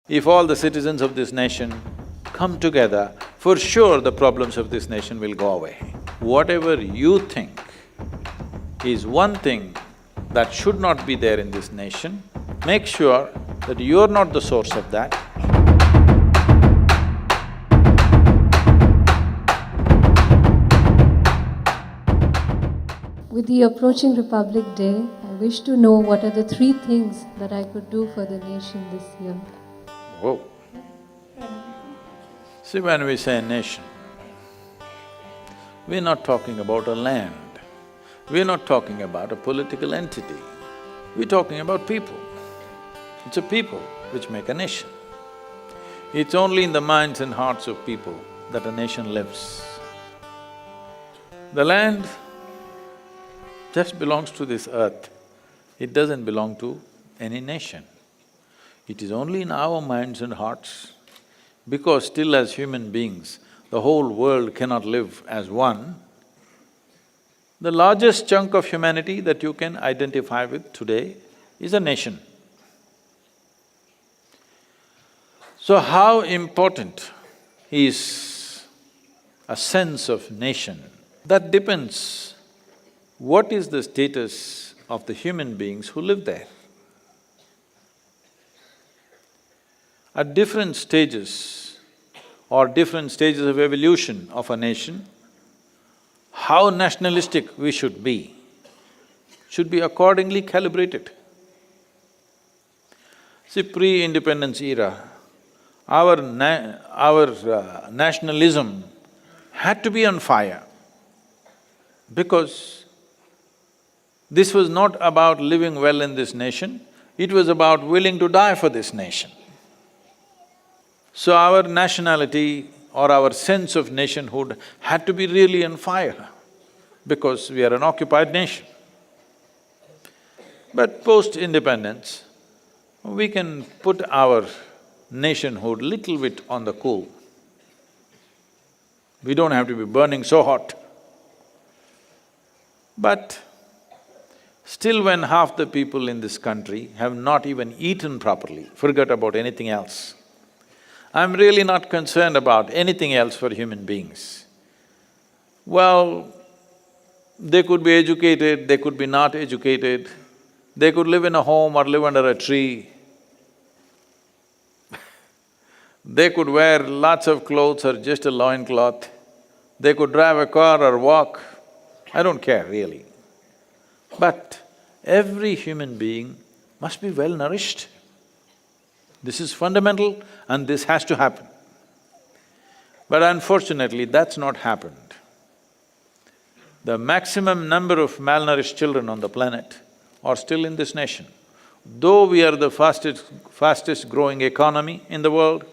If all the citizens of this nation come together, for sure the problems of this nation will go away. Whatever you think is one thing that should not be there in this nation, make sure that you're not the source of that. With the approaching Republic Day, I wish to know what are the 3 things that I could do for the nation this year. Whoa! See, when we say nation, we're not talking about a land, we're not talking about a political entity, we're talking about people. It's a people which make a nation. It's only in the minds and hearts of people that a nation lives. The land just belongs to this earth, it doesn't belong to any nation. It is only in our minds and hearts, because still as human beings, the whole world cannot live as one. The largest chunk of humanity that you can identify with today is a nation. So how important is a sense of nation? That depends what is the status of the human beings who live there. At different stages or different stages of evolution of a nation, how nationalistic we should be accordingly calibrated. See, pre-independence era, our nationalism had to be on fire because this was not about living well in this nation, it was about willing to die for this nation. So our nationality or our sense of nationhood had to be really on fire because we are an occupied nation. But post-independence, we can put our nationhood little bit on the cool. We don't have to be burning so hot. But still when half the people in this country have not even eaten properly, forget about anything else, I'm really not concerned about anything else for human beings. Well, they could be educated, they could be not educated, they could live in a home or live under a tree, they could wear lots of clothes or just a loincloth, they could drive a car or walk, I don't care really. But every human being must be well nourished. This is fundamental and this has to happen. But unfortunately, that's not happened. The maximum number of malnourished children on the planet are still in this nation. Though we are the fastest growing economy in the world,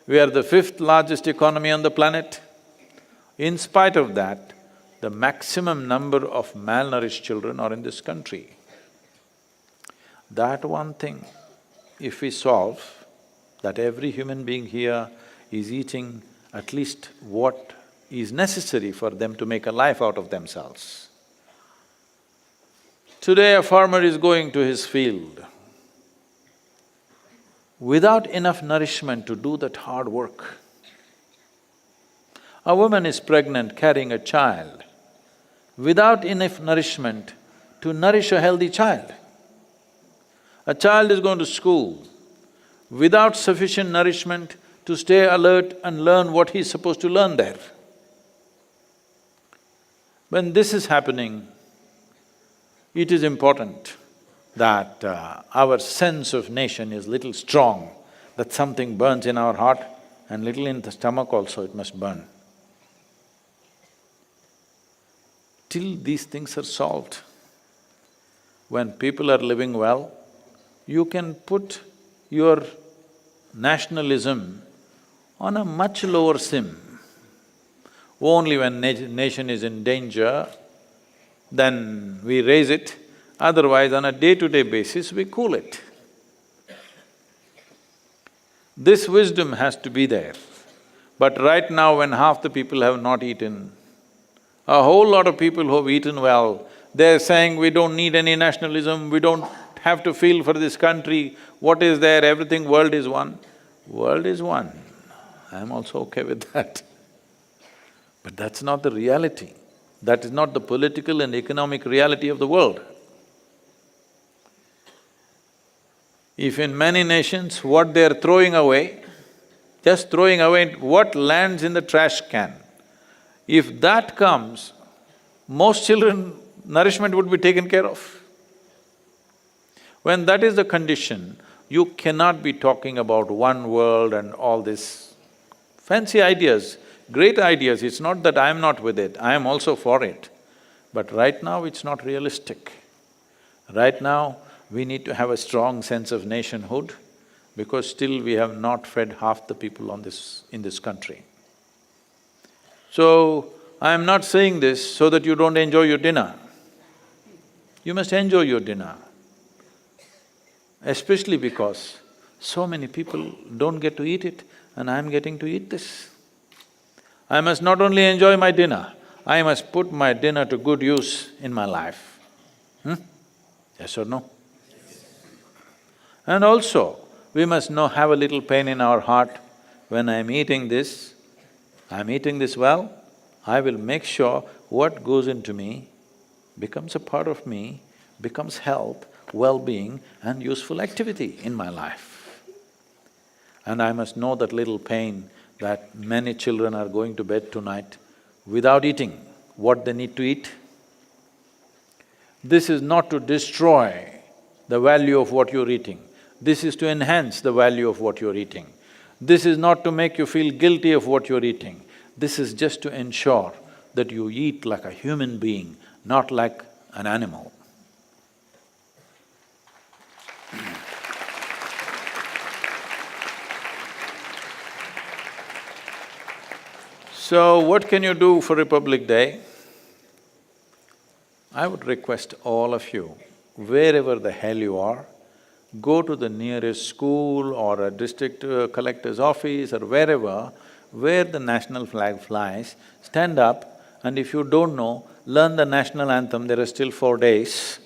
we are the 5th largest economy on the planet, in spite of that, the maximum number of malnourished children are in this country. That one thing, if we solve, that every human being here is eating at least what is necessary for them to make a life out of themselves. Today a farmer is going to his field without enough nourishment to do that hard work. A woman is pregnant carrying a child without enough nourishment to nourish a healthy child. A child is going to school without sufficient nourishment to stay alert and learn what he's supposed to learn there. When this is happening, it is important that our sense of nation is little strong, that something burns in our heart and little in the stomach also it must burn. Till these things are solved, when people are living well, you can put your nationalism on a much lower sim. Only when nation is in danger, then we raise it, otherwise on a day-to-day basis we cool it. This wisdom has to be there. But right now when half the people have not eaten, a whole lot of people who have eaten well, they're saying we don't need any nationalism, we don't have to feel for this country, what is there, everything, world is one. World is one, I'm also okay with that. But that's not the reality. That is not the political and economic reality of the world. If in many nations what they're throwing away, just throwing away what lands in the trash can, if that comes, most children nourishment would be taken care of. When that is the condition, you cannot be talking about one world and all this fancy ideas, great ideas. It's not that I'm not with it, I am also for it. But right now it's not realistic. Right now, we need to have a strong sense of nationhood because still we have not fed half the people in this country. So, I am not saying this so that you don't enjoy your dinner. You must enjoy your dinner, especially because so many people don't get to eat it and I'm getting to eat this. I must not only enjoy my dinner, I must put my dinner to good use in my life. Yes or no? And also, we must have a little pain in our heart, when I'm eating this well, I will make sure what goes into me becomes a part of me, becomes health, well-being and useful activity in my life. And I must know that little pain that many children are going to bed tonight without eating what they need to eat. This is not to destroy the value of what you're eating, this is to enhance the value of what you're eating. This is not to make you feel guilty of what you're eating, this is just to ensure that you eat like a human being, not like an animal. So, what can you do for Republic Day? I would request all of you, wherever the hell you are, go to the nearest school or a district collector's office or wherever, where the national flag flies, stand up and if you don't know, learn the national anthem, there are still 4 days.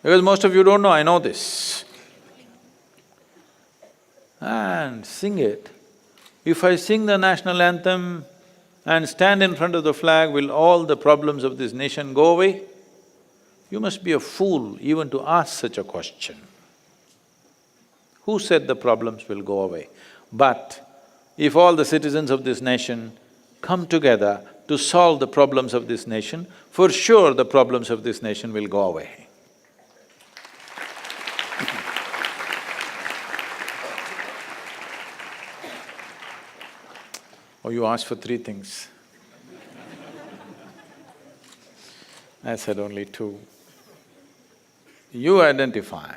Because most of you don't know, I know this. And sing it. If I sing the national anthem and stand in front of the flag, will all the problems of this nation go away? You must be a fool even to ask such a question. Who said the problems will go away? But if all the citizens of this nation come together to solve the problems of this nation, for sure the problems of this nation will go away. Oh, you asked for 3 things. I said only 2. You identify.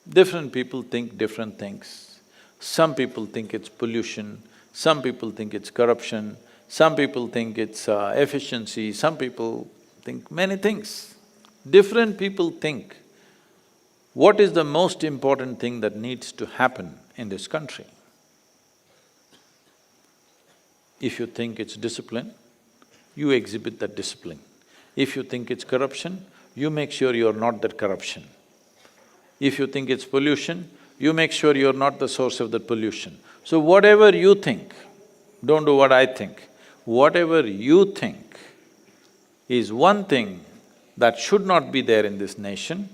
Different people think different things. Some people think it's pollution, some people think it's corruption, some people think it's efficiency, some people think many things. Different people think. What is the most important thing that needs to happen in this country? If you think it's discipline, you exhibit that discipline. If you think it's corruption, you make sure you're not that corruption. If you think it's pollution, you make sure you're not the source of that pollution. So whatever you think, don't do what I think, whatever you think is one thing that should not be there in this nation,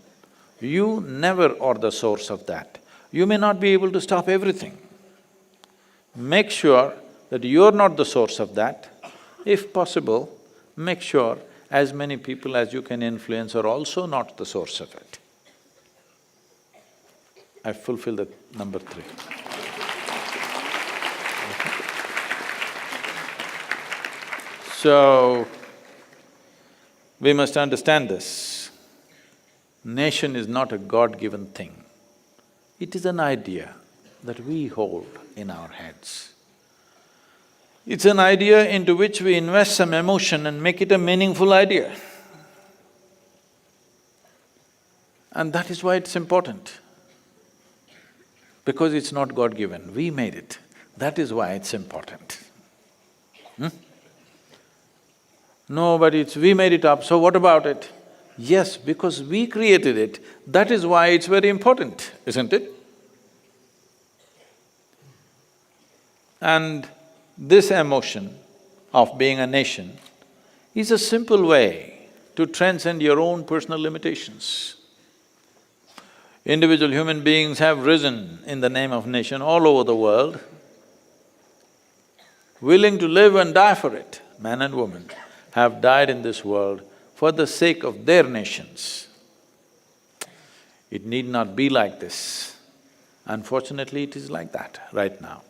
you never are the source of that. You may not be able to stop everything. Make sure that you're not the source of that. If possible, make sure as many people as you can influence are also not the source of it. I fulfill the number 3. So, we must understand this. Nation is not a God-given thing. It is an idea that we hold in our heads. It's an idea into which we invest some emotion and make it a meaningful idea. And that is why it's important. Because it's not God-given, we made it. That is why it's important. No, but we made it up, so what about it? Yes, because we created it, that is why it's very important, isn't it? And this emotion of being a nation is a simple way to transcend your own personal limitations. Individual human beings have risen in the name of nation all over the world, willing to live and die for it. Man and woman have died in this world for the sake of their nations. It need not be like this. Unfortunately, it is like that right now.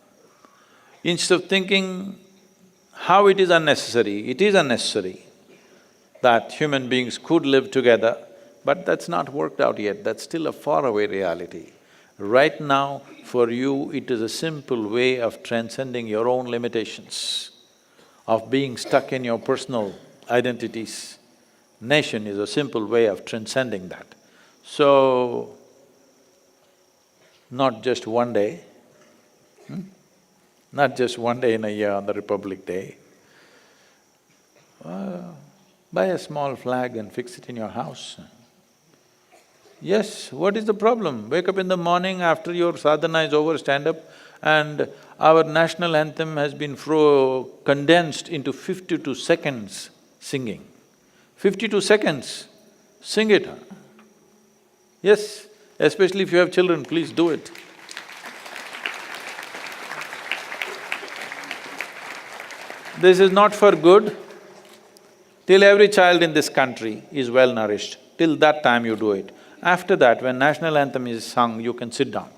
Instead of thinking how it is unnecessary that human beings could live together, but that's not worked out yet, that's still a faraway reality. Right now, for you, it is a simple way of transcending your own limitations, of being stuck in your personal identities. Nation is a simple way of transcending that. So, not just one day, not just one day in a year on the Republic Day. Buy a small flag and fix it in your house. Yes, what is the problem? Wake up in the morning after your sadhana is over, stand up, and our national anthem has been condensed into 52 seconds singing. 52 seconds, sing it. Yes, especially if you have children, please do it. This is not for good. Till every child in this country is well nourished, till that time you do it. After that, when national anthem is sung, you can sit down.